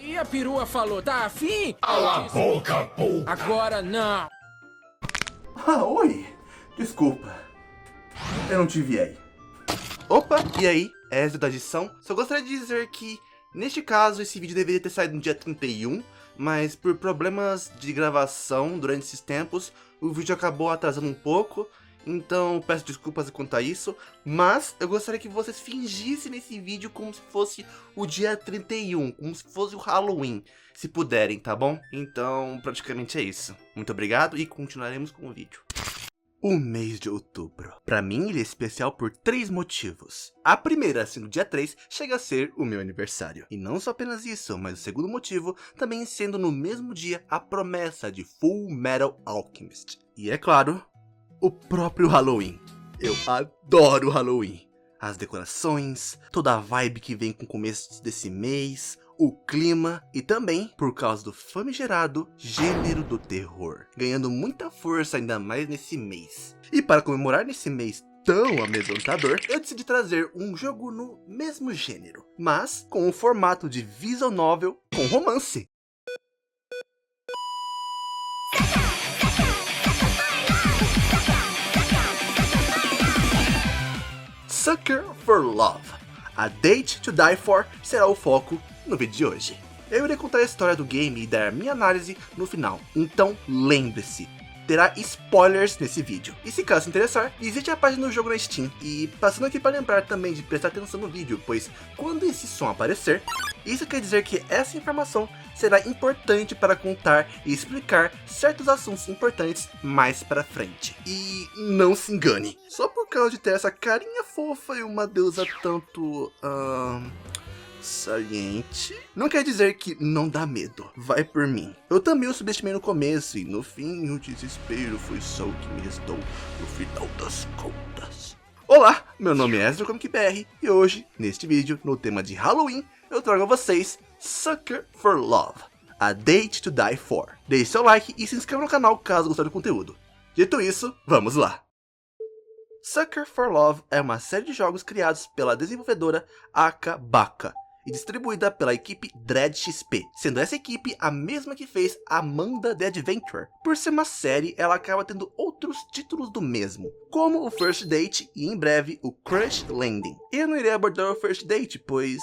E a perua falou, tá afim? Cala a boca, pô! Agora não. Ah, oi. Desculpa. Eu não te vi aí. Opa, e aí? É Ezio da edição. Só gostaria de dizer que, neste caso, esse vídeo deveria ter saído no dia 31, mas por problemas de gravação durante esses tempos, o vídeo acabou atrasando um pouco, então peço desculpas quanto a isso, mas eu gostaria que vocês fingissem nesse vídeo como se fosse o dia 31, como se fosse o Halloween, se puderem, tá bom? Então, praticamente é isso. Muito obrigado e continuaremos com o vídeo. O mês de outubro. Pra mim, ele é especial por 3 motivos. A primeira, sendo dia 3, chega a ser o meu aniversário. E não só apenas isso, mas o segundo motivo, também sendo no mesmo dia a promessa de Full Metal Alchemist. E é claro, o próprio Halloween. Eu adoro o Halloween. As decorações, toda a vibe que vem com o começo desse mês, o clima e também por causa do famigerado gênero do terror, ganhando muita força ainda mais nesse mês. E para comemorar nesse mês tão amedrontador, eu decidi trazer um jogo no mesmo gênero, mas com o formato de visual novel com romance. Sucker for Love, A Date to Die For será o foco no vídeo de hoje. Eu irei contar a história do game e dar minha análise no final, então lembre-se, terá spoilers nesse vídeo. E se caso se interessar, visite a página do jogo na Steam. E passando aqui para lembrar também de prestar atenção no vídeo, pois quando esse som aparecer, isso quer dizer que essa informação será importante para contar e explicar certos assuntos importantes mais para frente. E não se engane, só por causa de ter essa carinha fofa e uma deusa tanto... saliente, não quer dizer que não dá medo, vai por mim. Eu também o subestimei no começo e no fim o desespero foi só o que me restou no final das contas. Olá, meu nome é Ezra ComicBR e hoje, neste vídeo, no tema de Halloween, eu trago a vocês Sucker for Love, A Date to Die For. Deixe seu like e se inscreva no canal caso gostar do conteúdo. Dito isso, vamos lá! Sucker for Love é uma série de jogos criados pela desenvolvedora Aka Baka e distribuída pela equipe Dread XP, sendo essa equipe a mesma que fez Amanda the Adventurer. Por ser uma série, ela acaba tendo outros títulos do mesmo, como o First Date e em breve o Crash Landing. Eu não irei abordar o First Date, pois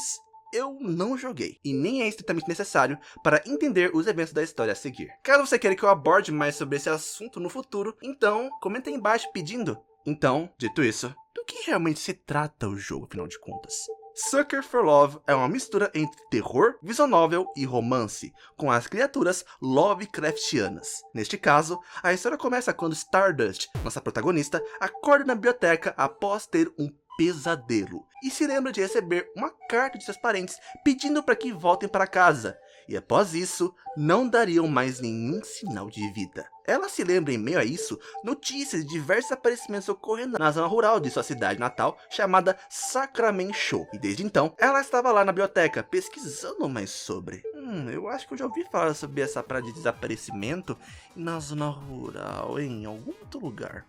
eu não joguei, e nem é estritamente necessário para entender os eventos da história a seguir. Caso você queira que eu aborde mais sobre esse assunto no futuro, então comenta aí embaixo pedindo. Então, dito isso, do que realmente se trata o jogo, afinal de contas? Sucker for Love é uma mistura entre terror, visual novel e romance, com as criaturas Lovecraftianas. Neste caso, a história começa quando Stardust, nossa protagonista, acorda na biblioteca após ter um pesadelo e se lembra de receber uma carta de seus parentes pedindo para que voltem para casa. E após isso, não dariam mais nenhum sinal de vida. Ela se lembra em meio a isso, notícias de diversos aparecimentos ocorrendo na zona rural de sua cidade natal, chamada Sacramento. E desde então, ela estava lá na biblioteca, pesquisando mais sobre. Eu acho que eu já ouvi falar sobre essa praia de desaparecimento na zona rural, em algum outro lugar.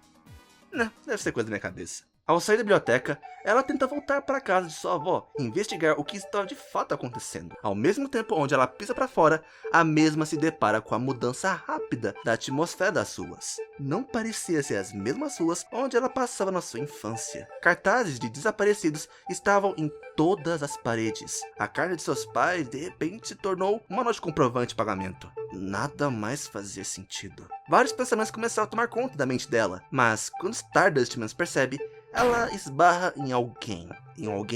Não, deve ser coisa da minha cabeça. Ao sair da biblioteca, ela tenta voltar para a casa de sua avó e investigar o que está de fato acontecendo. Ao mesmo tempo onde ela pisa para fora, a mesma se depara com a mudança rápida da atmosfera das ruas. Não parecia ser as mesmas ruas onde ela passava na sua infância. Cartazes de desaparecidos estavam em todas as paredes. A carta de seus pais de repente se tornou uma nota de comprovante de pagamento. Nada mais fazia sentido. Vários pensamentos começaram a tomar conta da mente dela, mas quando Stardust menos percebe, ela esbarra em alguém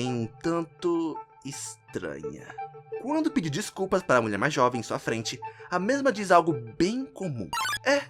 um tanto estranha. Quando pede desculpas para a mulher mais jovem em sua frente, a mesma diz algo bem comum.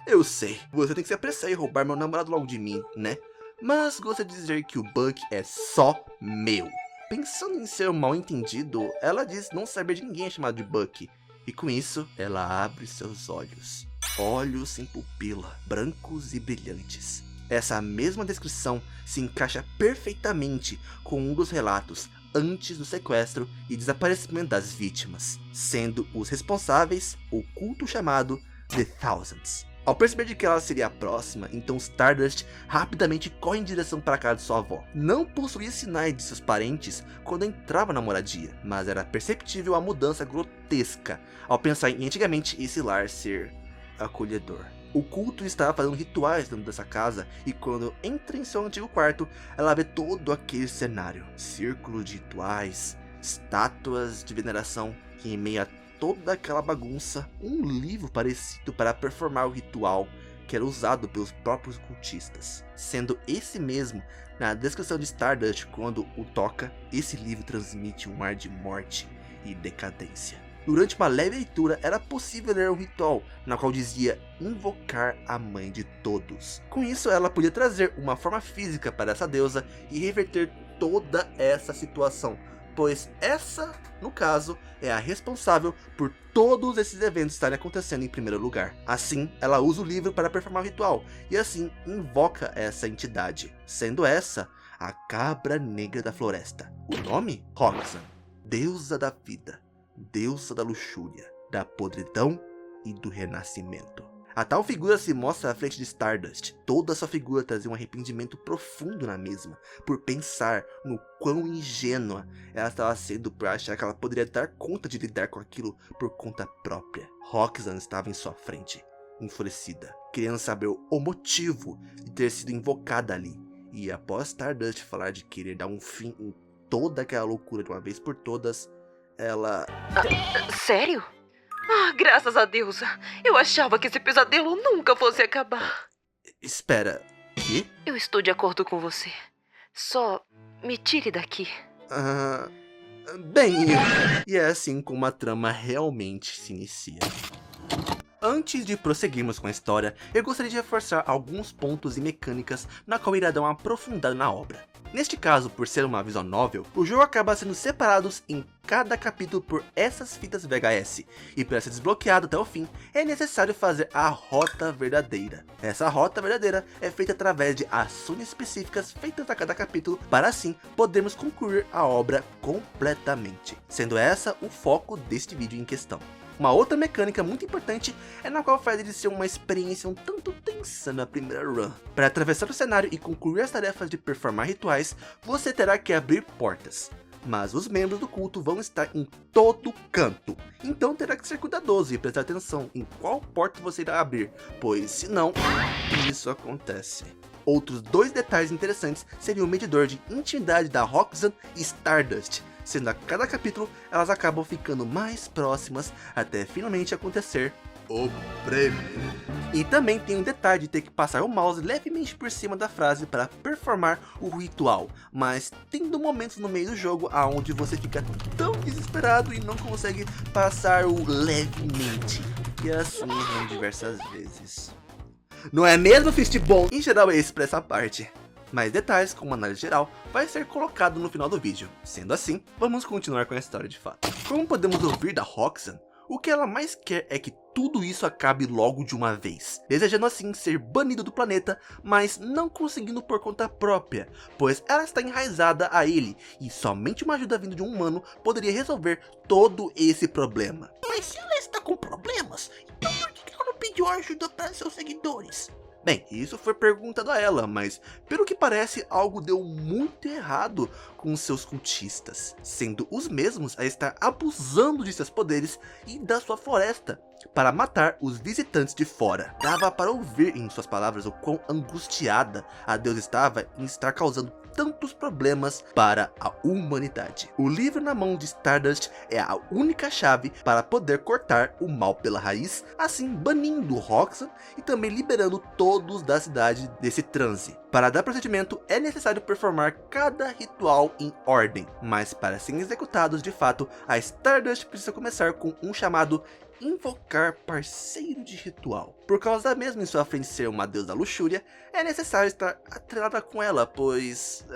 Eu sei, você tem que se apressar e roubar meu namorado logo de mim, né? Mas gostaria de dizer que o bug é só meu. Pensando em ser um mal entendido, ela diz não saber de ninguém chamado de Bucky. E com isso, ela abre seus olhos. Olhos sem pupila, brancos e brilhantes. Essa mesma descrição se encaixa perfeitamente com um dos relatos antes do sequestro e desaparecimento das vítimas, sendo os responsáveis o culto chamado The Thousands. Ao perceber de que ela seria a próxima, então Stardust rapidamente corre em direção para a casa de sua avó. Não possuía sinais de seus parentes quando entrava na moradia, mas era perceptível a mudança grotesca ao pensar em antigamente esse lar ser acolhedor. O culto estava fazendo rituais dentro dessa casa e quando entra em seu antigo quarto, ela vê todo aquele cenário. Círculo de rituais, estátuas de veneração e em meio a toda aquela bagunça, um livro parecido para performar o ritual que era usado pelos próprios cultistas. Sendo esse mesmo, na descrição de Stardust quando o toca, esse livro transmite um ar de morte e decadência. Durante uma leve leitura, era possível ler um ritual, na qual dizia invocar a mãe de todos. Com isso, ela podia trazer uma forma física para essa deusa e reverter toda essa situação, pois essa, no caso, é a responsável por todos esses eventos estarem acontecendo em primeiro lugar. Assim, ela usa o livro para performar o ritual, e assim invoca essa entidade, sendo essa a Cabra Negra da Floresta. O nome? Roxanne, deusa da vida, deusa da luxúria, da podridão e do renascimento. A tal figura se mostra à frente de Stardust. Toda sua figura trazia um arrependimento profundo na mesma, por pensar no quão ingênua ela estava sendo por achar que ela poderia dar conta de lidar com aquilo por conta própria. Roxanne estava em sua frente, enfurecida, querendo saber o motivo de ter sido invocada ali. E após Stardust falar de querer dar um fim em toda aquela loucura de uma vez por todas, ela... Sério? Ah, graças a Deus. Eu achava que esse pesadelo nunca fosse acabar. Espera, quê? Eu estou de acordo com você. Só me tire daqui. Bem, e é assim como a trama realmente se inicia. Antes de prosseguirmos com a história, eu gostaria de reforçar alguns pontos e mecânicas na qual irá dar uma aprofundada na obra. Neste caso, por ser uma visual novel, o jogo acaba sendo separado em cada capítulo por essas fitas VHS, e para ser desbloqueado até o fim, é necessário fazer a rota verdadeira. Essa rota verdadeira é feita através de ações específicas feitas a cada capítulo, para assim podermos concluir a obra completamente, sendo essa o foco deste vídeo em questão. Uma outra mecânica muito importante é na qual faz ele ser uma experiência um tanto tensa na primeira run. Para atravessar o cenário e concluir as tarefas de performar rituais, você terá que abrir portas. Mas os membros do culto vão estar em todo canto, então terá que ser cuidadoso e prestar atenção em qual porta você irá abrir, pois senão, isso acontece. Outros dois detalhes interessantes seriam o medidor de intimidade da Roxanne e Stardust, sendo a cada capítulo elas acabam ficando mais próximas até finalmente acontecer o prêmio. E também tem um detalhe de ter que passar o mouse levemente por cima da frase para performar o ritual, mas tendo momentos no meio do jogo aonde você fica tão desesperado e não consegue passar o levemente, e assim errando diversas vezes. Não é mesmo, Fistball? Em geral é isso pra essa parte. Mais detalhes, como análise geral, vai ser colocado no final do vídeo. Sendo assim, vamos continuar com a história de fato. Como podemos ouvir da Roxanne, o que ela mais quer é que tudo isso acabe logo de uma vez, desejando assim ser banido do planeta, mas não conseguindo por conta própria, pois ela está enraizada a ele, e somente uma ajuda vinda de um humano poderia resolver todo esse problema. Mas se ela está com problemas, então por que ela não pediu ajuda para seus seguidores? Bem, isso foi perguntado a ela, mas pelo que parece algo deu muito errado com seus cultistas, sendo os mesmos a estar abusando de seus poderes e da sua floresta para matar os visitantes de fora. Dava para ouvir em suas palavras o quão angustiada a deusa estava em estar causando tantos problemas para a humanidade. O livro na mão de Stardust é a única chave para poder cortar o mal pela raiz, assim banindo Roxanne e também liberando todos da cidade desse transe. Para dar procedimento é necessário performar cada ritual em ordem, mas para serem executados de fato, a Stardust precisa começar com um chamado invocar parceiro de ritual. Por causa da mesma em sua frente ser uma deusa da luxúria, é necessário estar atrelada com ela, pois...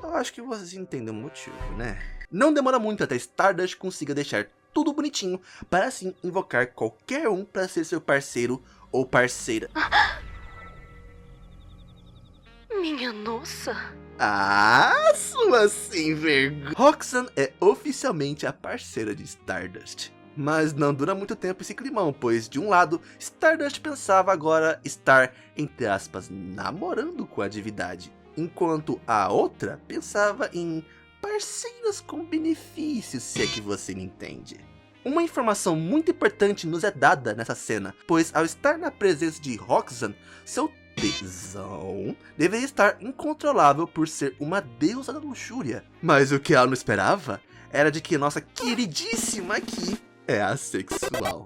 eu acho que vocês entendem o motivo, né? Não demora muito até Stardust consiga deixar tudo bonitinho, para assim invocar qualquer um para ser seu parceiro ou parceira. Minha nossa! Ah, sua sem vergonha! Roxanne é oficialmente a parceira de Stardust. Mas não dura muito tempo esse climão, pois de um lado, Stardust pensava agora estar, entre aspas, namorando com a divindade, enquanto a outra pensava em parceiros com benefícios, se é que você me entende. Uma informação muito importante nos é dada nessa cena, pois ao estar na presença de Roxanne, seu tesão deveria estar incontrolável por ser uma deusa da luxúria. Mas o que ela não esperava era de que nossa queridíssima aqui é assexual.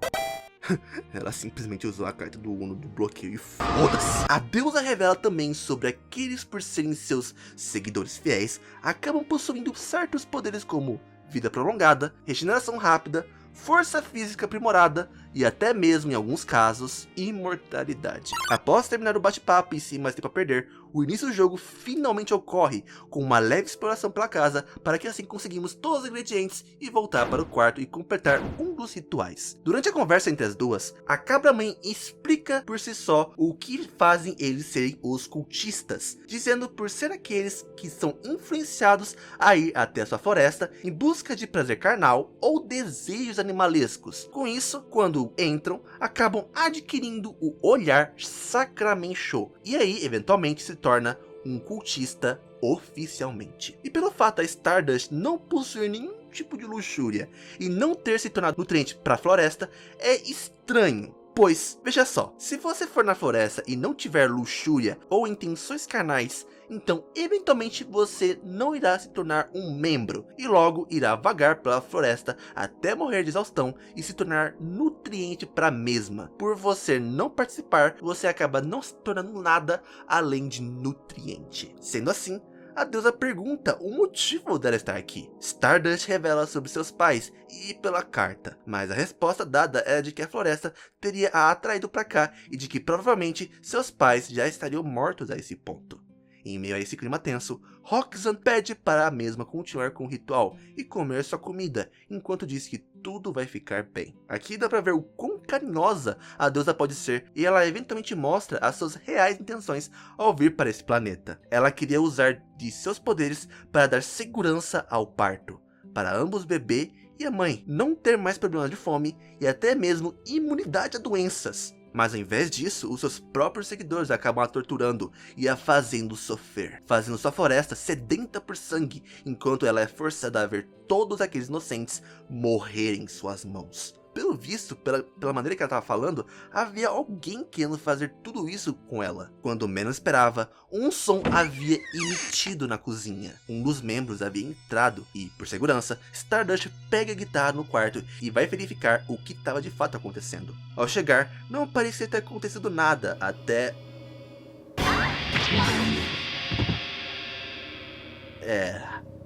Ela simplesmente usou a carta do Uno do bloqueio e foda-se. A deusa revela também sobre aqueles, por serem seus seguidores fiéis, acabam possuindo certos poderes como vida prolongada, regeneração rápida, força física aprimorada e até mesmo, em alguns casos, imortalidade. Após terminar o bate-papo e sem mais tempo a perder, o início do jogo finalmente ocorre, com uma leve exploração pela casa, para que assim conseguimos todos os ingredientes e voltar para o quarto e completar um dos rituais. Durante a conversa entre as duas, a cabra-mãe explica por si só o que fazem eles serem os cultistas, dizendo por ser aqueles que são influenciados a ir até a sua floresta em busca de prazer carnal ou desejos animalescos. Com isso, quando entram, acabam adquirindo o olhar Sacramental, e aí eventualmente se torna um cultista oficialmente. E pelo fato da Stardust não possuir nenhum tipo de luxúria e não ter se tornado nutriente para a floresta, é estranho. Pois, veja só, se você for na floresta e não tiver luxúria ou intenções carnais, então eventualmente você não irá se tornar um membro e logo irá vagar pela floresta até morrer de exaustão e se tornar nutriente para a mesma. Por você não participar, você acaba não se tornando nada além de nutriente. Sendo assim, a deusa pergunta o motivo dela estar aqui. Stardust revela sobre seus pais e pela carta, mas a resposta dada é de que a floresta teria a atraído para cá e de que provavelmente seus pais já estariam mortos a esse ponto. Em meio a esse clima tenso, Roxanne pede para a mesma continuar com o ritual e comer sua comida, enquanto diz que tudo vai ficar bem. Aqui dá pra ver o quão carinhosa a deusa pode ser, e ela eventualmente mostra as suas reais intenções ao vir para esse planeta. Ela queria usar de seus poderes para dar segurança ao parto, para ambos o bebê e a mãe não ter mais problemas de fome e até mesmo imunidade a doenças. Mas ao invés disso, os seus próprios seguidores acabam a torturando e a fazendo sofrer, fazendo sua floresta sedenta por sangue, enquanto ela é forçada a ver todos aqueles inocentes morrerem em suas mãos. Pelo visto, pela maneira que ela estava falando, havia alguém querendo fazer tudo isso com ela. Quando menos esperava, um som havia emitido na cozinha. Um dos membros havia entrado e, por segurança, Stardust pega a guitarra no quarto e vai verificar o que estava de fato acontecendo. Ao chegar, não parecia ter acontecido nada até...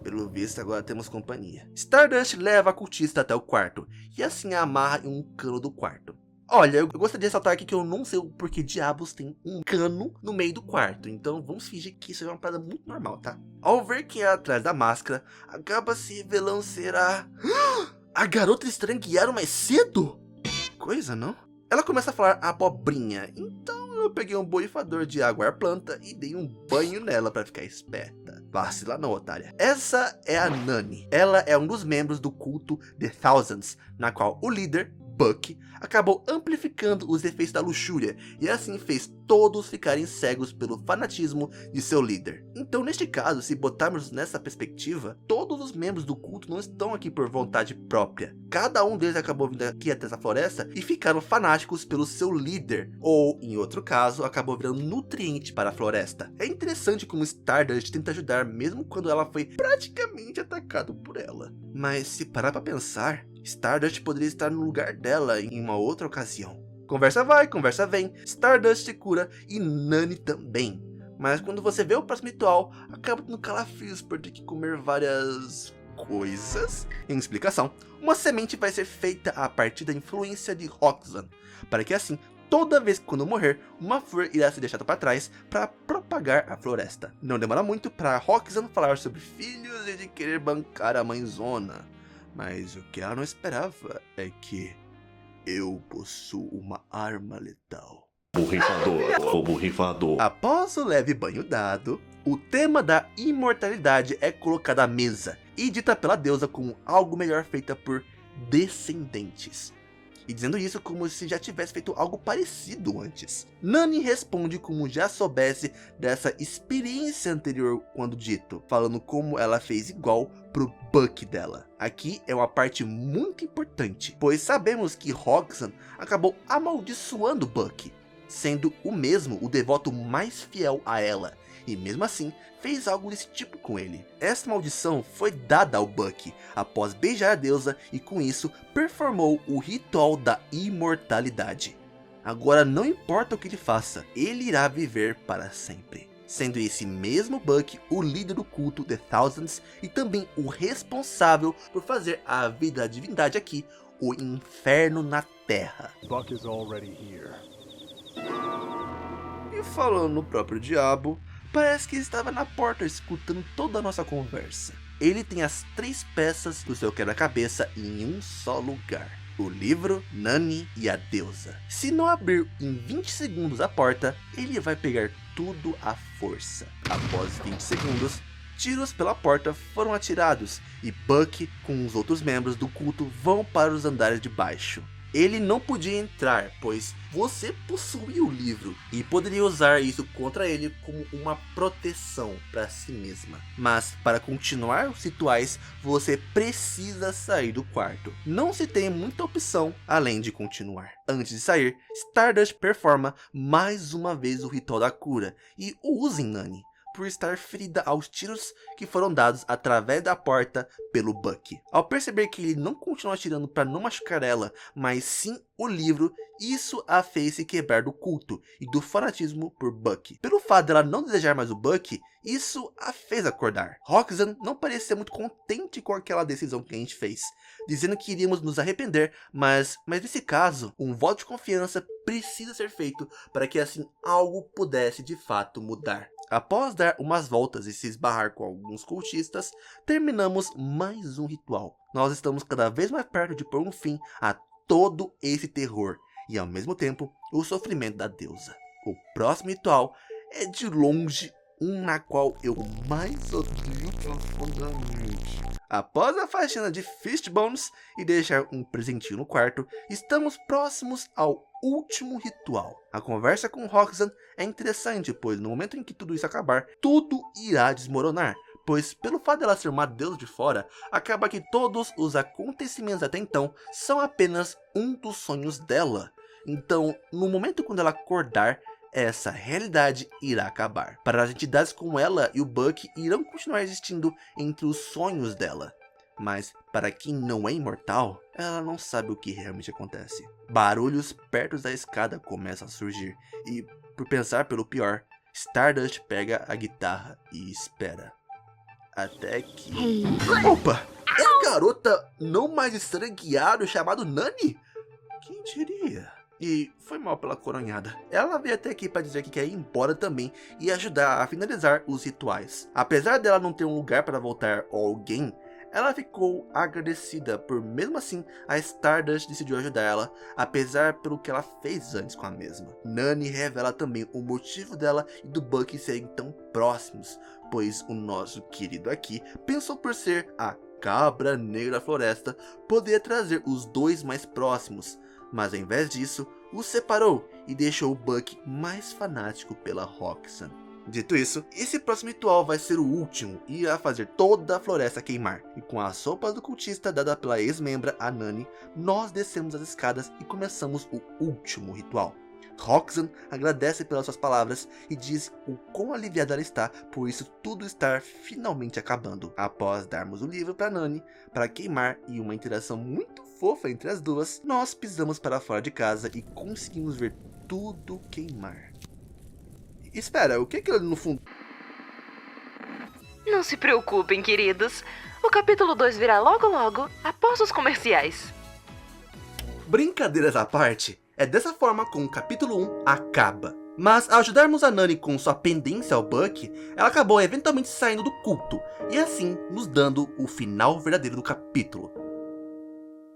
Pelo visto, agora temos companhia. Stardust leva a cultista até o quarto, e assim a amarra em um cano do quarto. Olha, eu gostaria de ressaltar aqui que eu não sei o porquê diabos tem um cano no meio do quarto, então vamos fingir que isso é uma parada muito normal, tá? Ao ver quem é atrás da máscara, acaba se revelando ser a garota estranha que era mais cedo? Coisa, não? Ela começa a falar abobrinha, então eu peguei um borrifador de água à planta e dei um banho nela pra ficar esperta. Vacila não, otária. Essa é a Nani. Ela é um dos membros do culto The Thousands, na qual o líder, Buck, acabou amplificando os efeitos da luxúria e assim fez todos ficarem cegos pelo fanatismo de seu líder. Então, neste caso, se botarmos nessa perspectiva, todos os membros do culto não estão aqui por vontade própria. Cada um deles acabou vindo aqui até essa floresta e ficaram fanáticos pelo seu líder, ou, em outro caso, acabou virando nutriente para a floresta. É interessante como Stardust tenta ajudar mesmo quando ela foi praticamente atacada por ela. Mas se parar pra pensar, Stardust poderia estar no lugar dela em uma outra ocasião. Conversa vai, conversa vem, Stardust se cura e Nani também. Mas quando você vê o próximo ritual, acaba tendo calafrios por ter que comer várias coisas. Em explicação, uma semente vai ser feita a partir da influência de Roxanne, para que assim, toda vez que quando morrer, uma flor irá ser deixada para trás para propagar a floresta. Não demora muito para Roxanne falar sobre filhos e de querer bancar a mãezona. Mas o que ela não esperava é que eu possuo uma arma letal. Borrifador. Após o leve banho dado, o tema da imortalidade é colocado à mesa e dita pela deusa como algo melhor feita por descendentes. E dizendo isso como se já tivesse feito algo parecido antes. Nani responde como já soubesse dessa experiência anterior quando dito, falando como ela fez igual pro Buck dela. Aqui é uma parte muito importante, pois sabemos que Roxanne acabou amaldiçoando Buck, sendo o mesmo o devoto mais fiel a ela, e mesmo assim fez algo desse tipo com ele. Essa maldição foi dada ao Buck após beijar a deusa e com isso performou o ritual da imortalidade. Agora não importa o que ele faça, ele irá viver para sempre. Sendo esse mesmo Buck o líder do culto The Thousands e também o responsável por fazer a vida da divindade aqui o inferno na terra. Buck is already here. E falando no próprio diabo, parece que ele estava na porta escutando toda a nossa conversa. Ele tem as 3 peças do seu quebra-cabeça em um só lugar: o livro, Nani e a deusa. Se não abrir em 20 segundos a porta, ele vai pegar tudo à força. Após 20 segundos, tiros pela porta foram atirados e Buck com os outros membros do culto vão para os andares de baixo. Ele não podia entrar, pois você possuía o livro e poderia usar isso contra ele como uma proteção para si mesma. Mas para continuar os rituais, você precisa sair do quarto. Não se tem muita opção além de continuar. Antes de sair, Stardust performa mais uma vez o ritual da cura e o usa em Nani, por estar ferida aos tiros que foram dados através da porta pelo Buck. Ao perceber que ele não continua atirando para não machucar ela, mas sim o livro, isso a fez se quebrar do culto e do fanatismo por Buck. Pelo fato dela não desejar mais o Buck, isso a fez acordar. Roxanne não parecia muito contente com aquela decisão que a gente fez, dizendo que iríamos nos arrepender, mas nesse caso, um voto de confiança precisa ser feito para que assim algo pudesse de fato mudar. Após dar umas voltas e se esbarrar com alguns cultistas, terminamos mais um ritual. Nós estamos cada vez mais perto de pôr um fim a todo esse terror e ao mesmo tempo o sofrimento da deusa. O próximo ritual é de longe um na qual eu mais odeio profundamente. Após a faxina de Fishbones e deixar um presentinho no quarto, estamos próximos ao último ritual. A conversa com Roxanne é interessante, pois no momento em que tudo isso acabar, tudo irá desmoronar. Pois pelo fato dela ser uma deusa de fora, acaba que todos os acontecimentos até então são apenas um dos sonhos dela. Então, no momento quando ela acordar, essa realidade irá acabar. Para as entidades como ela e o Buck irão continuar existindo entre os sonhos dela. Mas para quem não é imortal, ela não sabe o que realmente acontece. Barulhos perto da escada começam a surgir e, por pensar pelo pior, Stardust pega a guitarra e espera. Até que... Opa! É a garota não mais estrangueada chamada Nani? Quem diria? E foi mal pela coronhada. Ela veio até aqui para dizer que quer ir embora também e ajudar a finalizar os rituais. Apesar dela não ter um lugar para voltar ou alguém, ela ficou agradecida por mesmo assim a Stardust decidiu ajudar ela, apesar pelo que ela fez antes com a mesma. Nani revela também o motivo dela e do Buck serem tão próximos, pois o nosso querido aqui pensou por ser a cabra negra da floresta poder trazer os dois mais próximos, mas ao invés disso, os separou e deixou o Buck mais fanático pela Roxanne. Dito isso, esse próximo ritual vai ser o último e irá fazer toda a floresta queimar. E com as roupas do cultista dada pela ex-membra, a Nani, nós descemos as escadas e começamos o último ritual. Roxanne agradece pelas suas palavras e diz o quão aliviada ela está por isso tudo estar finalmente acabando. Após darmos o livro para Nani para queimar e uma interação muito fofa entre as duas, nós pisamos para fora de casa e conseguimos ver tudo queimar. Espera, o que é aquilo no fundo? Não se preocupem, queridos. O capítulo 2 virá logo logo, após os comerciais. Brincadeiras à parte, é dessa forma como o capítulo 1 acaba. Mas ao ajudarmos a Nani com sua pendência ao Buck, ela acabou eventualmente saindo do culto, e assim nos dando o final verdadeiro do capítulo.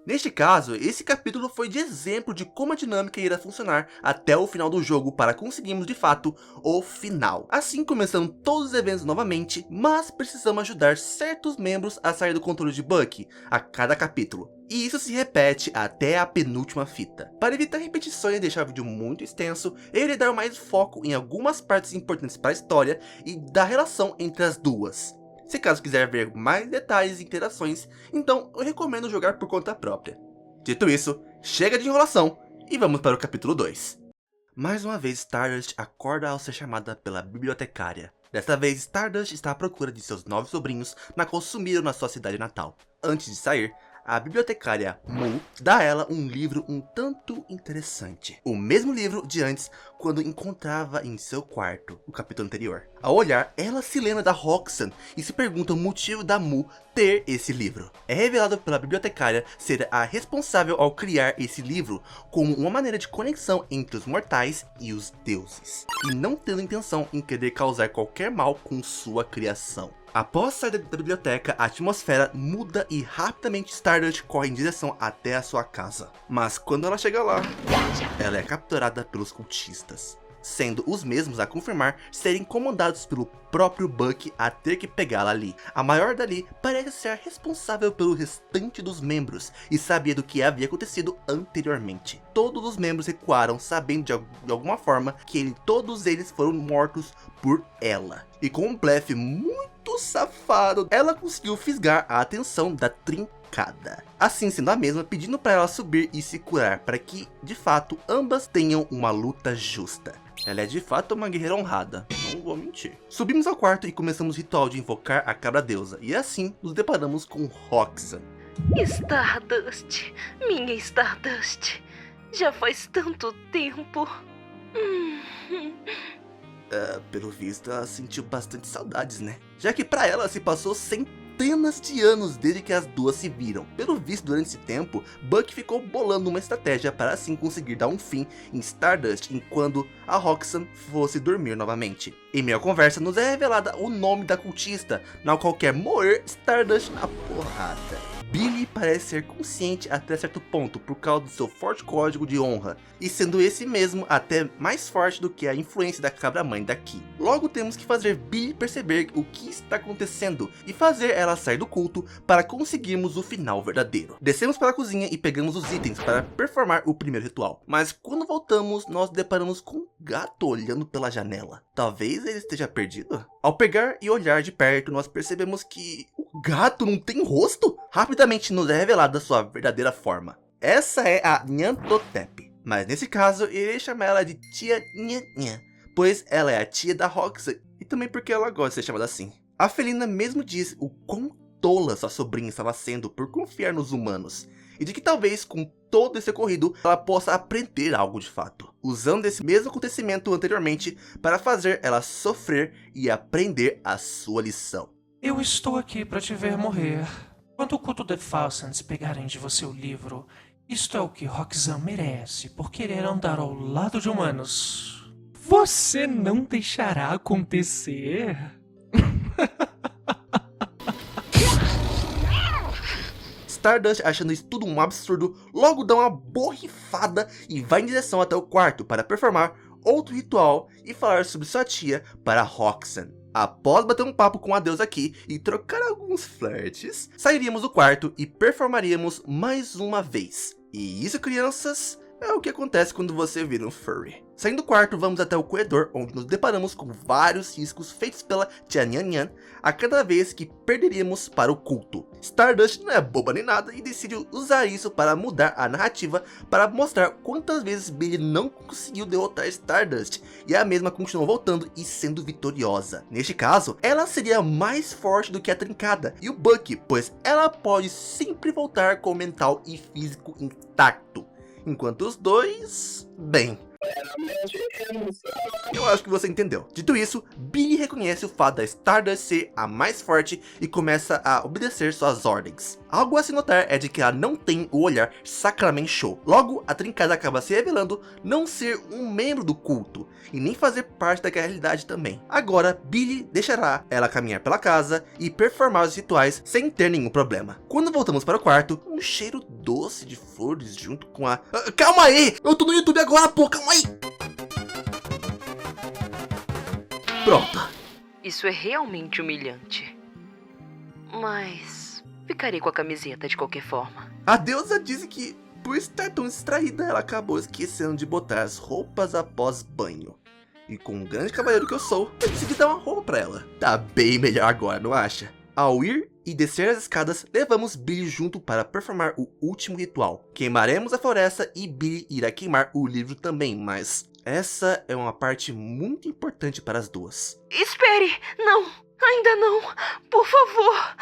Neste caso, esse capítulo foi de exemplo de como a dinâmica irá funcionar até o final do jogo para conseguirmos de fato o final. Assim começando todos os eventos novamente, mas precisamos ajudar certos membros a sair do controle de Bucky a cada capítulo. E isso se repete até a penúltima fita. Para evitar repetições e deixar o vídeo muito extenso, eu irei dar mais foco em algumas partes importantes para a história e da relação entre as duas. Se caso quiser ver mais detalhes e interações, então eu recomendo jogar por conta própria. Dito isso, chega de enrolação e vamos para o capítulo 2. Mais uma vez, Stardust acorda ao ser chamada pela bibliotecária. Desta vez, Stardust está à procura de seus 9 sobrinhos, na qual sumiram na sua cidade natal. Antes de sair, a bibliotecária Mu dá a ela um livro um tanto interessante. O mesmo livro de antes, quando encontrava em seu quarto, o capítulo anterior. Ao olhar, ela se lembra da Roxanne e se pergunta o motivo da Mu ter esse livro. É revelado pela bibliotecária ser a responsável ao criar esse livro como uma maneira de conexão entre os mortais e os deuses, e não tendo intenção em querer causar qualquer mal com sua criação. Após sair da biblioteca, a atmosfera muda e rapidamente Stardust corre em direção até a sua casa. Mas quando ela chega lá, ela é capturada pelos cultistas, sendo os mesmos a confirmar serem comandados pelo próprio Bucky a ter que pegá-la ali. A maior dali parece ser a responsável pelo restante dos membros e sabia do que havia acontecido anteriormente. Todos os membros recuaram sabendo de alguma forma que todos eles foram mortos por ela. E com um blefe muito safado, ela conseguiu fisgar a atenção da Trincada. Assim sendo a mesma, pedindo para ela subir e se curar para que, de fato, ambas tenham uma luta justa. Ela é de fato uma guerreira honrada, não vou mentir. Subimos ao quarto e começamos o ritual de invocar a cabra deusa, e assim nos deparamos com Roxanne. Stardust, minha Stardust, já faz tanto tempo. Pelo visto, ela sentiu bastante saudades, né? Já que pra ela se passou centenas de anos desde que as duas se viram. Pelo visto, durante esse tempo, Bucky ficou bolando uma estratégia para assim conseguir dar um fim em Stardust enquanto a Roxanne fosse dormir novamente. Em meio à conversa, nos é revelada o nome da cultista, na qual quer moer Stardust na porrada. Billy parece ser consciente até certo ponto por causa do seu forte código de honra, e sendo esse mesmo até mais forte do que a influência da cabra-mãe daqui. Logo temos que fazer Billy perceber o que está acontecendo e fazer ela sair do culto para conseguirmos o final verdadeiro. Descemos para a cozinha e pegamos os itens para performar o primeiro ritual, mas quando voltamos nós deparamos com um gato olhando pela janela. Talvez ele esteja perdido? Ao pegar e olhar de perto nós percebemos que o gato não tem rosto? Rapidamente nos é revelada sua verdadeira forma. Essa é a Nyarlathotep, mas nesse caso eu irei chamar ela de Tia Nhan, pois ela é a tia da Roxanne e também porque ela gosta de ser chamada assim. A felina mesmo diz o quão tola sua sobrinha estava sendo por confiar nos humanos, e de que talvez com todo esse ocorrido ela possa aprender algo de fato, usando esse mesmo acontecimento anteriormente para fazer ela sofrer e aprender a sua lição. Eu estou aqui para te ver morrer. Quando o culto de Falsans pegarem de você o livro, isto é o que Roxanne merece por querer andar ao lado de humanos. Você não deixará acontecer? Stardust, achando isso tudo um absurdo, logo dá uma borrifada e vai em direção até o quarto para performar outro ritual e falar sobre sua tia para Roxanne. Após bater um papo com a deusa aqui e trocar alguns flertes, sairíamos do quarto e performaríamos mais uma vez. E isso, crianças, é o que acontece quando você vira um furry. Saindo do quarto, vamos até o corredor, onde nos deparamos com vários riscos feitos pela Tia Nhan a cada vez que perderíamos para o culto. Stardust não é boba nem nada e decide usar isso para mudar a narrativa para mostrar quantas vezes Billy não conseguiu derrotar Stardust e a mesma continuou voltando e sendo vitoriosa. Neste caso, ela seria mais forte do que a Trincada e o Bucky, pois ela pode sempre voltar com o mental e físico intacto. Enquanto os dois, bem, Eu acho que você entendeu. Dito isso, Billy reconhece o fato da Stardust ser a mais forte e começa a obedecer suas ordens. Algo a se notar é de que ela não tem o olhar Sacrament Show. Logo, a Trincada acaba se revelando não ser um membro do culto e nem fazer parte daquela realidade também. Agora, Billy deixará ela caminhar pela casa e performar os rituais sem ter nenhum problema. Quando voltamos para o quarto, um cheiro doce de flores junto com a... calma aí! Eu tô no YouTube agora, pô! Calma aí! Pronto. Isso é realmente humilhante. Mas ficarei com a camiseta de qualquer forma. A deusa disse que, por estar tão distraída, ela acabou esquecendo de botar as roupas após banho. E com um grande cavaleiro que eu sou, eu decidi dar uma roupa pra ela. Tá bem melhor agora, não acha? Ao ir e descer as escadas, levamos Billy junto para performar o último ritual. Queimaremos a floresta e Billy irá queimar o livro também, mas essa é uma parte muito importante para as duas. Espere! Não! Ainda não! Por favor!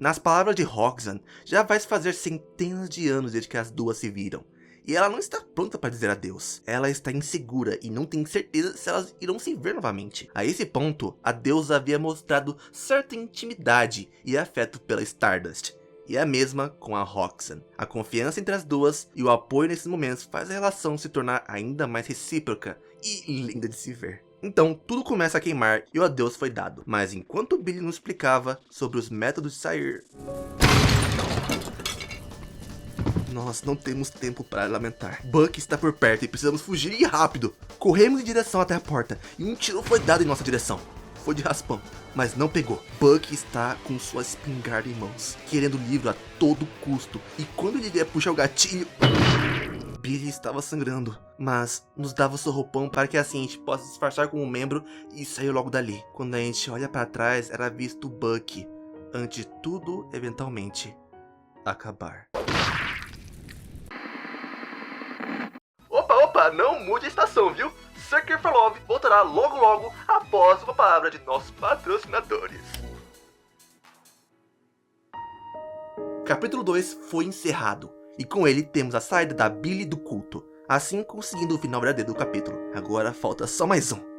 Nas palavras de Roxanne, já vai se fazer centenas de anos desde que as duas se viram. E ela não está pronta para dizer adeus. Ela está insegura e não tem certeza se elas irão se ver novamente. A esse ponto, a deusa havia mostrado certa intimidade e afeto pela Stardust. E a mesma com a Roxanne. A confiança entre as duas e o apoio nesses momentos faz a relação se tornar ainda mais recíproca e linda de se ver. Então, tudo começa a queimar e o adeus foi dado. Mas enquanto Billy nos explicava sobre os métodos de sair... Nós não temos tempo para lamentar. Buck está por perto e precisamos fugir e rápido. Corremos em direção até a porta e um tiro foi dado em nossa direção. Foi de raspão, mas não pegou. Buck está com sua espingarda em mãos, querendo o livro a todo custo. E quando ele ia puxar o gatilho... Billy estava sangrando, mas nos dava seu roupão para que assim a gente possa disfarçar como um membro e sair logo dali. Quando a gente olha para trás, era visto Buck, antes de tudo, eventualmente, acabar. Opa, não mude a estação, viu? Sucker for Love voltará logo após uma palavra de nossos patrocinadores. Capítulo 2 foi encerrado, e com ele temos a saída da Billy do culto, assim conseguindo o final verdadeiro do capítulo. Agora falta só mais um.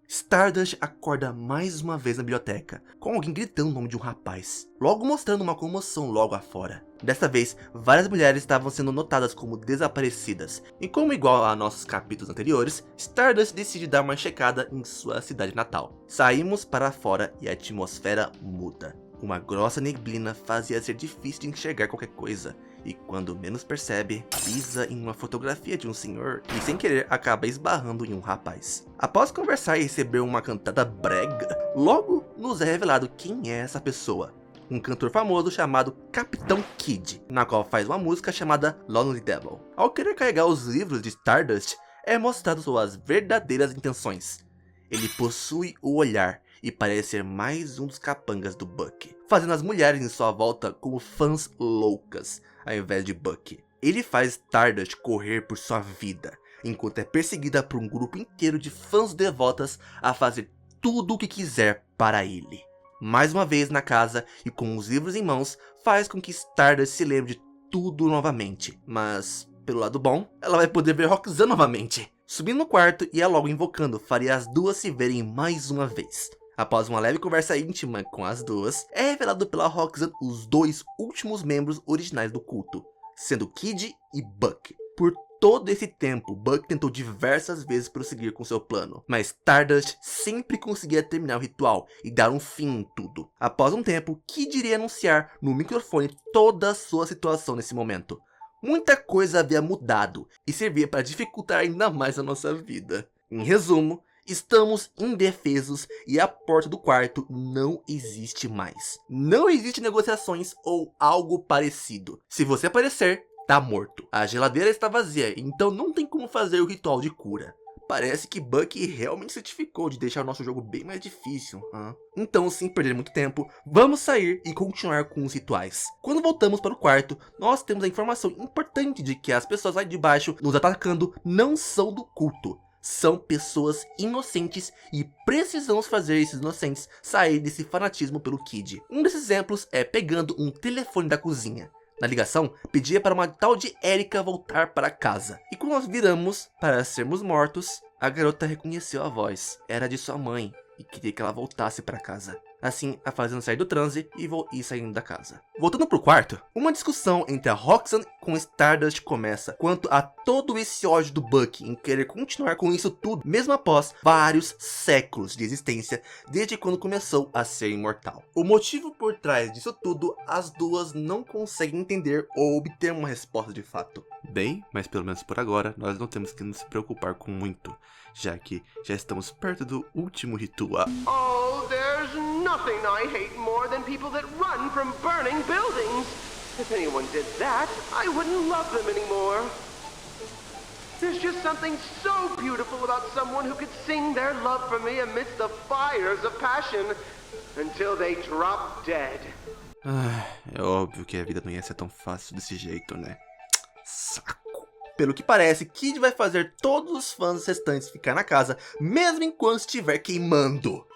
Stardust acorda mais uma vez na biblioteca, com alguém gritando o nome de um rapaz, logo mostrando uma comoção logo afora. Desta vez, várias mulheres estavam sendo notadas como desaparecidas, e como igual a nossos capítulos anteriores, Stardust decide dar uma checada em sua cidade natal. Saímos para fora e a atmosfera muda. Uma grossa neblina fazia ser difícil de enxergar qualquer coisa, e quando menos percebe, pisa em uma fotografia de um senhor e sem querer acaba esbarrando em um rapaz. Após conversar e receber uma cantada brega, logo nos é revelado quem é essa pessoa. Um cantor famoso chamado Capitão Kidd, na qual faz uma música chamada Lonely Devil. Ao querer carregar os livros de Stardust, é mostrado suas verdadeiras intenções. Ele possui o olhar e parece ser mais um dos capangas do Buck, fazendo as mulheres em sua volta como fãs loucas, ao invés de Buck. Ele faz Stardust correr por sua vida, enquanto é perseguida por um grupo inteiro de fãs devotas a fazer tudo o que quiser para ele. Mais uma vez na casa e com os livros em mãos, faz com que Stardust se lembre de tudo novamente. Mas, pelo lado bom, ela vai poder ver Roxanne novamente. Subindo no quarto e logo invocando, faria as duas se verem mais uma vez. Após uma leve conversa íntima com as duas, é revelado pela Roxanne os dois últimos membros originais do culto, sendo Kidd e Buck. Por todo esse tempo, Buck tentou diversas vezes prosseguir com seu plano, mas Stardust sempre conseguia terminar o ritual e dar um fim em tudo. Após um tempo, Kidd iria anunciar no microfone toda a sua situação nesse momento. Muita coisa havia mudado e servia para dificultar ainda mais a nossa vida. Em resumo, estamos indefesos e a porta do quarto não existe mais. Não existe negociações ou algo parecido. Se você aparecer, tá morto. A geladeira está vazia, então não tem como fazer o ritual de cura. Parece que Buck realmente certificou de deixar o nosso jogo bem mais difícil. Então, sem perder muito tempo, vamos sair e continuar com os rituais. Quando voltamos para o quarto, nós temos a informação importante de que as pessoas lá de baixo nos atacando não são do culto. São pessoas inocentes e precisamos fazer esses inocentes sair desse fanatismo pelo Kidd. Um desses exemplos é pegando um telefone da cozinha. Na ligação, pedia para uma tal de Erika voltar para casa. E quando nós viramos para sermos mortos, a garota reconheceu a voz. Era de sua mãe e queria que ela voltasse para casa. Assim, a fazendo sair do transe e saindo da casa. Voltando pro quarto, uma discussão entre a Roxanne com Stardust começa quanto a todo esse ódio do Buck em querer continuar com isso tudo, mesmo após vários séculos de existência, desde quando começou a ser imortal. O motivo por trás disso tudo, as duas não conseguem entender ou obter uma resposta de fato. Bem, mas pelo menos por agora, nós não temos que nos preocupar com muito, já que já estamos perto do último ritual. Oh, there's nothing I hate more than people that run from burning buildings. If anyone did that, I wouldn't love them anymore. There's just something so beautiful about someone who could sing their love for me amidst the fires of passion until they drop dead. É óbvio que a vida não ia ser tão fácil desse jeito, né? Saco. Pelo que parece, Kid vai fazer todos os fãs restantes ficar na casa, mesmo enquanto estiver queimando.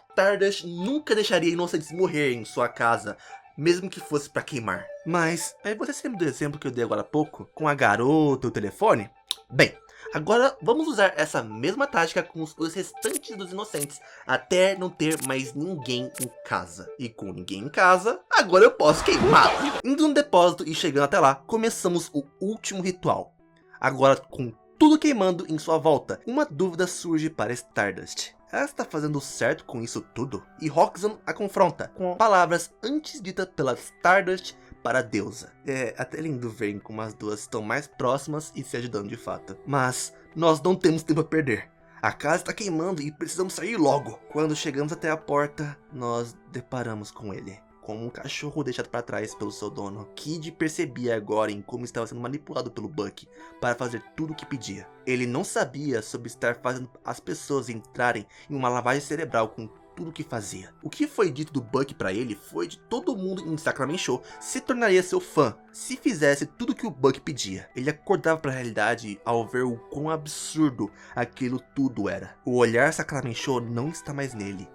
Stardust nunca deixaria inocentes morrer em sua casa, mesmo que fosse pra queimar. Mas, aí você se lembra do exemplo que eu dei agora há pouco, com a garota e o telefone? Bem, agora vamos usar essa mesma tática com os restantes dos inocentes, até não ter mais ninguém em casa. E com ninguém em casa, agora eu posso queimar. Indo no depósito e chegando até lá, começamos o último ritual. Agora com tudo queimando em sua volta, uma dúvida surge para Stardust. Ela está fazendo certo com isso tudo? E Roxanne a confronta com palavras antes ditas pela Stardust para a deusa. É até lindo ver como as duas estão mais próximas e se ajudando de fato. Mas nós não temos tempo a perder. A casa está queimando e precisamos sair logo. Quando chegamos até a porta, nós deparamos com ele. Como um cachorro deixado para trás pelo seu dono, Kid percebia agora em como estava sendo manipulado pelo Buck para fazer tudo o que pedia. Ele não sabia sobre estar fazendo as pessoas entrarem em uma lavagem cerebral com tudo o que fazia. O que foi dito do Buck para ele foi de todo mundo em Sacrament Show se tornaria seu fã se fizesse tudo o que o Buck pedia. Ele acordava para a realidade ao ver o quão absurdo aquilo tudo era. O olhar Sacrament Show não está mais nele.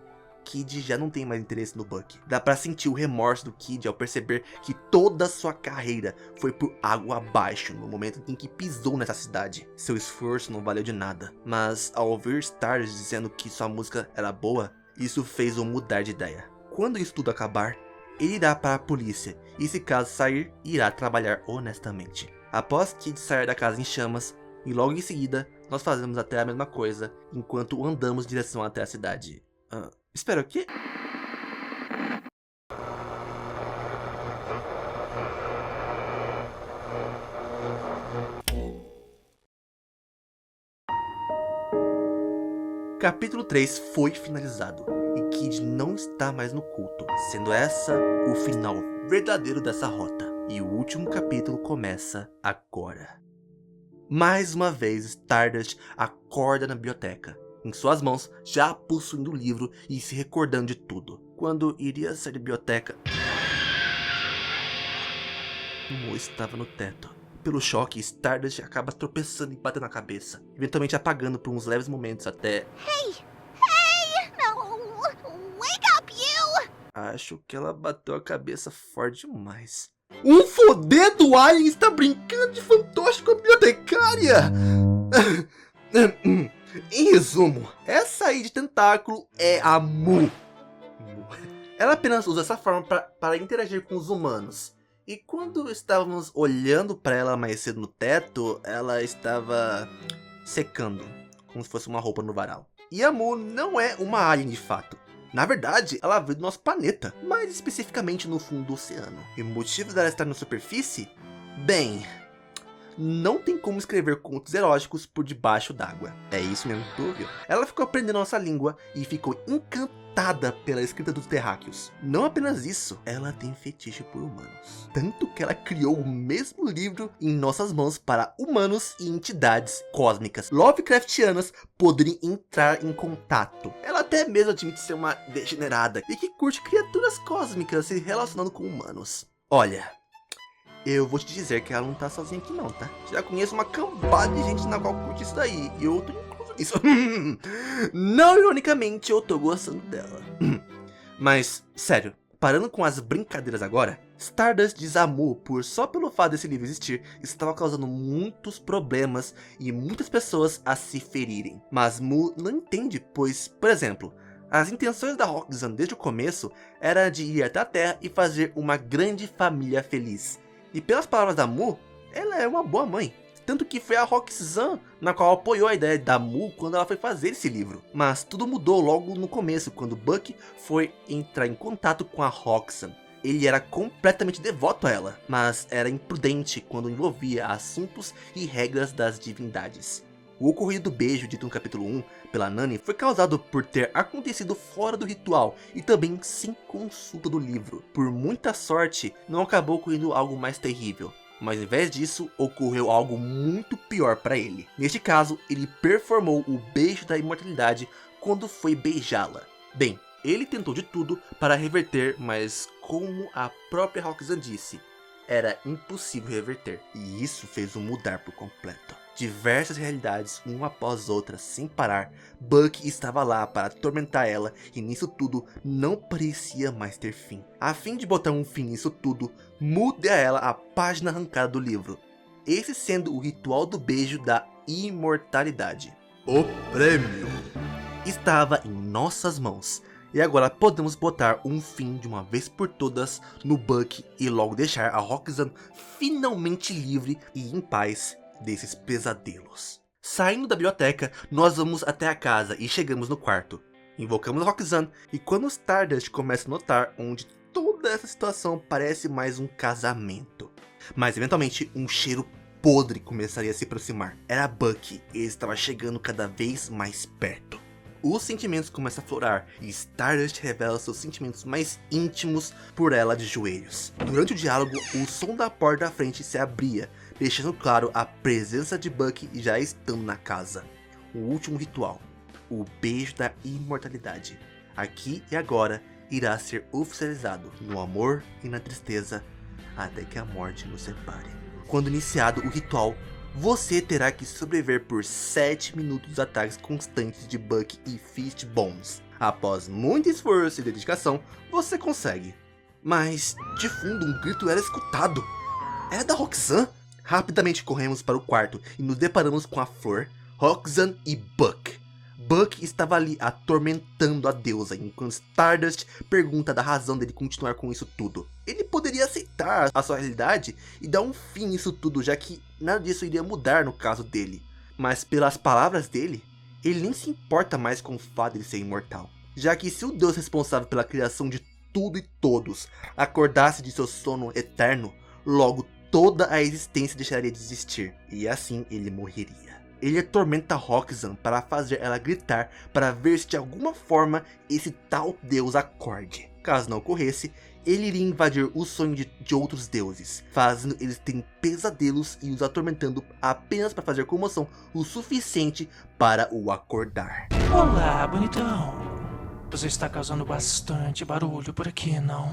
Kid já não tem mais interesse no Buck. Dá pra sentir o remorso do Kid ao perceber que toda a sua carreira foi por água abaixo no momento em que pisou nessa cidade. Seu esforço não valeu de nada. Mas ao ouvir Stardust dizendo que sua música era boa, isso fez-o mudar de ideia. Quando isso tudo acabar, ele irá para a polícia e, se caso sair, irá trabalhar honestamente. Após Kid sair da casa em chamas, e logo em seguida, nós fazemos até a mesma coisa enquanto andamos em direção até a cidade. Espera, o quê? Capítulo 3 foi finalizado e Kid não está mais no culto, sendo essa o final verdadeiro dessa rota. E o último capítulo começa agora. Mais uma vez, Stardust acorda na biblioteca, em suas mãos, já possuindo o livro e se recordando de tudo. Quando iria sair da biblioteca, Mo estava no teto. Pelo choque, Stardust acaba tropeçando e batendo na cabeça, eventualmente apagando por uns leves momentos até... Hey! No! Wake up, you! Acho que ela bateu a cabeça forte demais. Um fodendo alien está brincando de fantoche com a bibliotecária! Em resumo, essa aí de tentáculo é a Mu. Ela apenas usa essa forma para interagir com os humanos. E quando estávamos olhando para ela mais cedo no teto, ela estava secando, como se fosse uma roupa no varal. E a Mu não é uma alien de fato. Na verdade, ela veio do nosso planeta, mais especificamente no fundo do oceano. E o motivo dela estar na superfície? Bem... não tem como escrever contos eróticos por debaixo d'água. É isso mesmo que tu ouviu. Ela ficou aprendendo nossa língua e ficou encantada pela escrita dos terráqueos. Não apenas isso, ela tem fetiche por humanos. Tanto que ela criou o mesmo livro em nossas mãos para humanos e entidades cósmicas Lovecraftianas poderem entrar em contato. Ela até mesmo admite ser uma degenerada e que curte criaturas cósmicas se relacionando com humanos. Olha... eu vou te dizer que ela não tá sozinha aqui não, tá? Já conheço uma cambada de gente na qual curte isso daí. E eu tô incluso nisso. Não ironicamente, eu tô gostando dela. Mas, sério, Parando com as brincadeiras agora, Stardust diz a Mu, só pelo fato desse livro existir, estava causando muitos problemas e muitas pessoas a se ferirem. Mas Mu não entende, pois, por exemplo, as intenções da Roxanne desde o começo era de ir até a Terra e fazer uma grande família feliz. E pelas palavras da Mu, ela é uma boa mãe. Tanto que foi a Roxanne na qual apoiou a ideia da Mu quando ela foi fazer esse livro. Mas tudo mudou logo no começo, quando Buck foi entrar em contato com a Roxanne. Ele era completamente devoto a ela, mas era imprudente quando envolvia assuntos e regras das divindades. O ocorrido beijo dito no capítulo 1 pela Nani foi causado por ter acontecido fora do ritual e também sem consulta do livro. Por muita sorte, não acabou ocorrendo algo mais terrível. Mas ao invés disso, ocorreu algo muito pior para ele. Neste caso, ele performou o beijo da imortalidade quando foi beijá-la. Bem, ele tentou de tudo para reverter, mas como a própria Roxanne disse, era impossível reverter. E isso fez o mudar por completo. Diversas realidades, uma após outra, sem parar, Buck estava lá para atormentar ela e nisso tudo não parecia mais ter fim. A fim de botar um fim nisso tudo, Mu deu a ela a página arrancada do livro, esse sendo o ritual do beijo da imortalidade. O prêmio estava em nossas mãos. E agora podemos botar um fim de uma vez por todas no Buck e logo deixar a Roxanne finalmente livre e em paz desses pesadelos. Saindo da biblioteca, nós vamos até a casa e chegamos no quarto. Invocamos a Roxanne e quando Stardust começa a notar onde toda essa situação parece mais um casamento. Mas eventualmente um cheiro podre começaria a se aproximar. Era Buck, ele estava chegando cada vez mais perto. Os sentimentos começam a florar e Stardust revela seus sentimentos mais íntimos por ela de joelhos. Durante o diálogo, o som da porta da frente se abria, deixando claro a presença de Buck já estando na casa. O último ritual, o beijo da imortalidade, aqui e agora irá ser oficializado no amor e na tristeza, até que a morte nos separe. Quando iniciado o ritual, você terá que sobreviver por 7 minutos dos ataques constantes de Buck e Fist Bones. Após muito esforço e dedicação, você consegue. Mas, de fundo, um grito era escutado. Era da Roxanne? Rapidamente corremos para o quarto e nos deparamos com a Flor, Roxanne e Buck. Buck estava ali atormentando a deusa, enquanto Stardust pergunta da razão dele continuar com isso tudo. Ele poderia aceitar a sua realidade e dar um fim nisso tudo, já que nada disso iria mudar no caso dele. Mas pelas palavras dele, ele nem se importa mais com o fato de ser imortal. Já que se o Deus responsável pela criação de tudo e todos acordasse de seu sono eterno, logo toda a existência deixaria de existir, e assim ele morreria. Ele atormenta Roxanne para fazer ela gritar para ver se de alguma forma esse tal deus acorde. Caso não ocorresse, ele iria invadir o sonho de outros deuses, fazendo eles terem pesadelos e os atormentando apenas para fazer comoção o suficiente para o acordar. Olá, bonitão. Você está causando bastante barulho por aqui, não?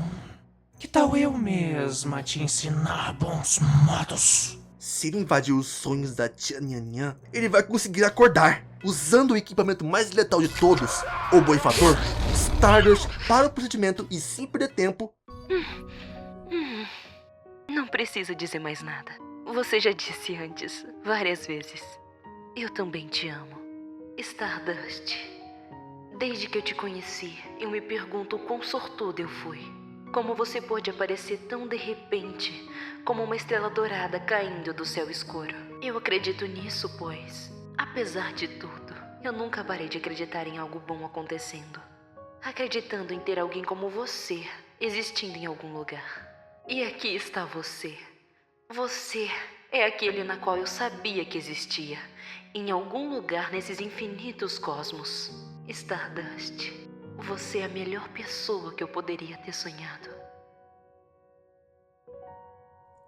Que tal eu mesma te ensinar bons modos? Se ele invadir os sonhos da tia Nhanhã, ele vai conseguir acordar. Usando o equipamento mais letal de todos, o boifator, Stardust para o procedimento e sem perder tempo. Não precisa dizer mais nada. Você já disse antes, várias vezes. Eu também te amo. Stardust. Desde que eu te conheci, eu me pergunto o quão sortuda eu fui. Como você pôde aparecer tão de repente, como uma estrela dourada caindo do céu escuro. Eu acredito nisso, pois, apesar de tudo, eu nunca parei de acreditar em algo bom acontecendo. Acreditando em ter alguém como você existindo em algum lugar. E aqui está você. Você é aquele na qual eu sabia que existia, em algum lugar nesses infinitos cosmos. Stardust, você é a melhor pessoa que eu poderia ter sonhado.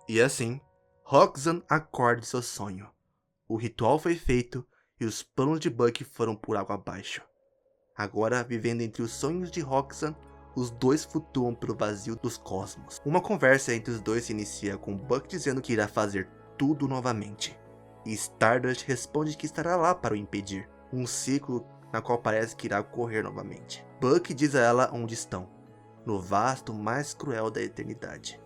E assim, Roxanne acorda de seu sonho. O ritual foi feito e os planos de Buck foram por água abaixo. Agora, vivendo entre os sonhos de Roxanne, os dois flutuam pelo vazio dos cosmos. Uma conversa entre os dois se inicia com Buck dizendo que irá fazer tudo novamente. E Stardust responde que estará lá para o impedir. Um ciclo na qual parece que irá ocorrer novamente. Buck diz a ela onde estão. no vasto mais cruel da eternidade,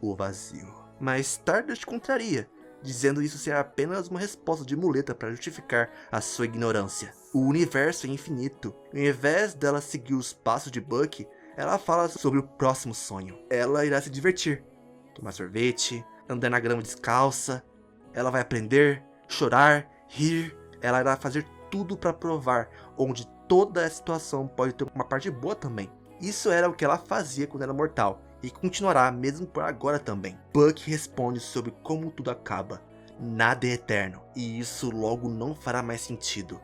o vazio. Mas Stardust contraria, dizendo isso ser apenas uma resposta de muleta para justificar a sua ignorância. O universo é infinito, e ao invés dela seguir os passos de Buck, ela fala sobre o próximo sonho. Ela irá se divertir, tomar sorvete, andar na grama descalça, ela vai aprender, chorar, rir, ela irá fazer tudo para provar onde toda a situação pode ter uma parte boa também. Isso era o que ela fazia quando era mortal, e continuará mesmo por agora também. Buck responde sobre como tudo acaba, nada é eterno, e isso logo não fará mais sentido.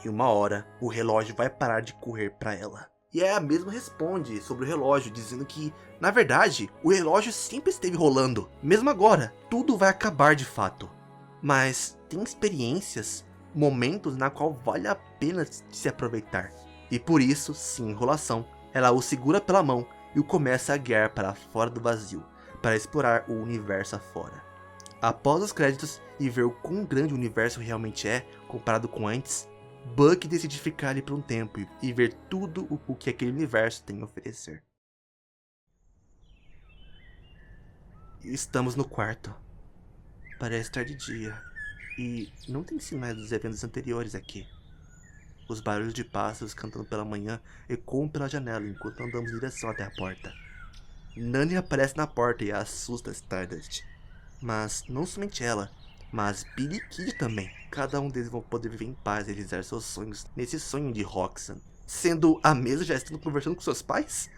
E uma hora, o relógio vai parar de correr para ela. E ela mesma responde sobre o relógio, dizendo que, na verdade, o relógio sempre esteve rolando. Mesmo agora, tudo vai acabar de fato. Mas tem experiências, momentos na qual vale a pena se aproveitar. E por isso, sem enrolação, ela o segura pela mão e o começa a guiar para fora do vazio, para explorar o universo afora. Após os créditos e ver o quão grande o universo realmente é, comparado com antes, Buck decide ficar ali por um tempo e ver tudo o que aquele universo tem a oferecer. Estamos no quarto. Parece estar de dia, e não tem sinais dos eventos anteriores aqui. Os barulhos de pássaros cantando pela manhã ecoam pela janela enquanto andamos em direção até a porta. Nani aparece na porta e assusta Stardust. Mas não somente ela, mas Billy e Kid também. Cada um deles vão poder viver em paz e realizar seus sonhos nesse sonho de Roxanne. Sendo a mesma já estando conversando com seus pais?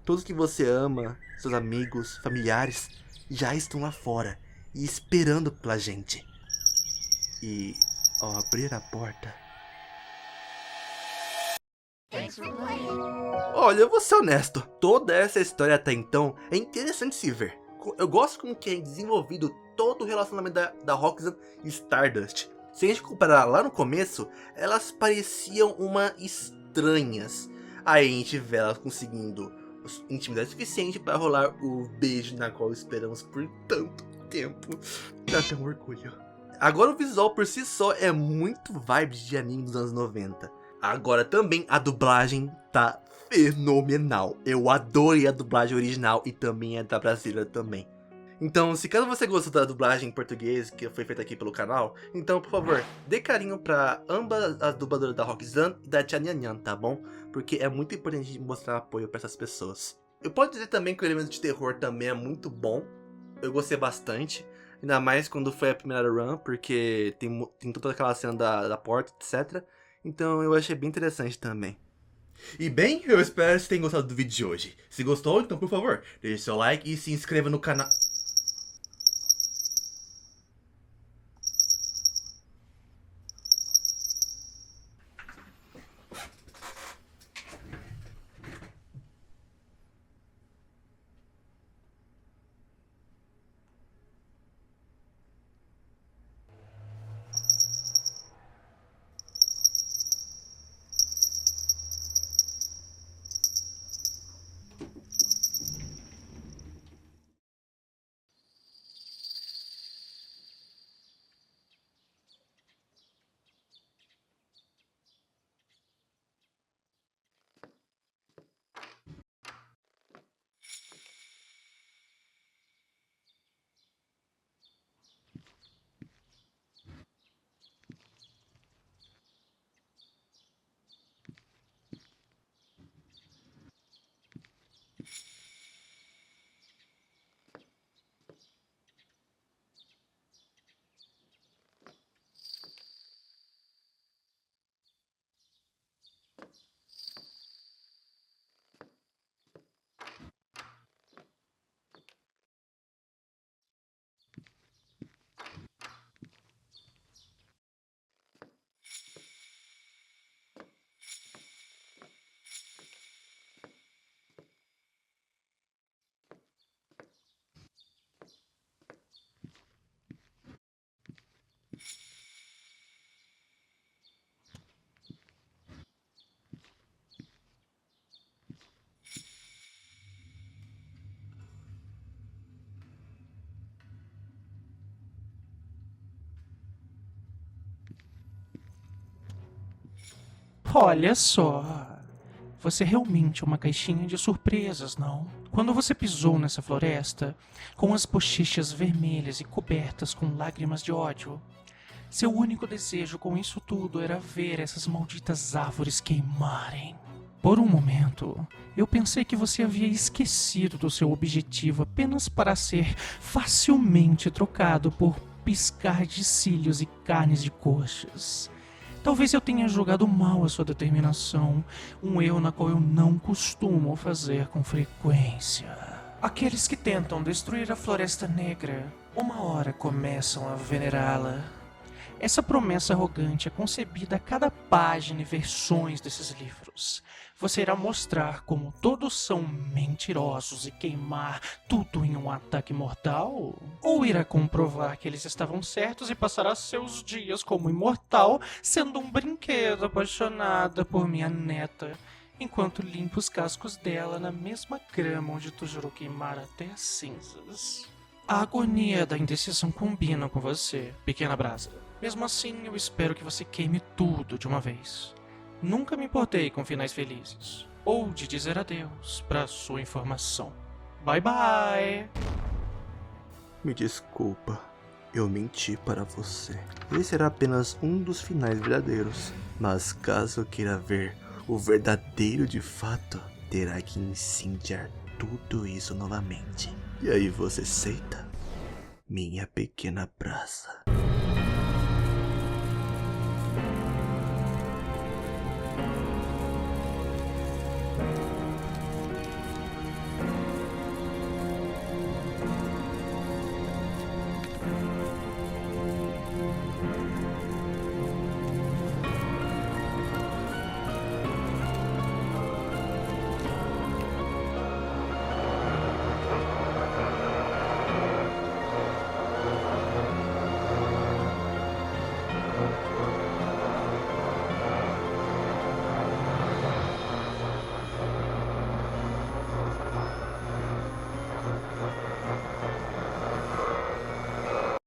Todos que você ama, seus amigos, familiares, já estão lá fora e esperando pela gente. E ao abrir a porta... Olha, eu vou ser honesto, toda essa história até então é interessante se ver. Eu gosto como que é desenvolvido todo o relacionamento da Roxanne e Stardust. Se a gente comparar lá no começo, elas pareciam estranhas. Aí a gente vê elas conseguindo intimidade suficiente para rolar o beijo na qual esperamos por tanto tempo. Dá até um orgulho. Agora o visual por si só é muito vibes de anime dos anos 90. Agora também a dublagem tá fenomenal. Eu adorei a dublagem original e também a da brasileira também. Então, se caso você gostou da dublagem em português que foi feita aqui pelo canal, então, por favor, dê carinho pra ambas as dubladoras da Roxanne e da Tia Nyan, tá bom? Porque é muito importante mostrar apoio pra essas pessoas. Eu posso dizer também que o elemento de terror também é muito bom. Eu gostei bastante. Ainda mais quando foi a primeira run, porque tem toda aquela cena da porta, etc. Então eu achei bem interessante também. E bem, eu espero que vocês tenham gostado do vídeo de hoje. Se gostou, então por favor, deixe seu like e se inscreva no canal. Olha só. você realmente é uma caixinha de surpresas, não? Quando você pisou nessa floresta, com as bochechas vermelhas e cobertas com lágrimas de ódio, seu único desejo com isso tudo era ver essas malditas árvores queimarem. Por um momento, eu pensei que você havia esquecido do seu objetivo apenas para ser facilmente trocado por piscar de cílios e carnes de coxas. Talvez eu tenha julgado mal a sua determinação, um erro na qual eu não costumo fazer com frequência. Aqueles que tentam destruir a Floresta Negra, uma hora começam a venerá-la. Essa promessa arrogante é concebida a cada página e versões desses livros. Você irá mostrar como todos são mentirosos e queimar tudo em um ataque mortal? Ou irá comprovar que eles estavam certos e passará seus dias como imortal, sendo um brinquedo apaixonada por minha neta, enquanto limpa os cascos dela na mesma grama onde tu jurou queimar até as cinzas? A agonia da indecisão combina com você, pequena brasa. Mesmo assim, eu espero que você queime tudo de uma vez. Nunca me importei com finais felizes, ou de dizer adeus para sua informação. Bye bye! Me desculpa, eu menti para você. Esse era apenas um dos finais verdadeiros. Mas caso queira ver o verdadeiro de fato, terá que incendiar tudo isso novamente. E aí você aceita? Minha pequena brasa.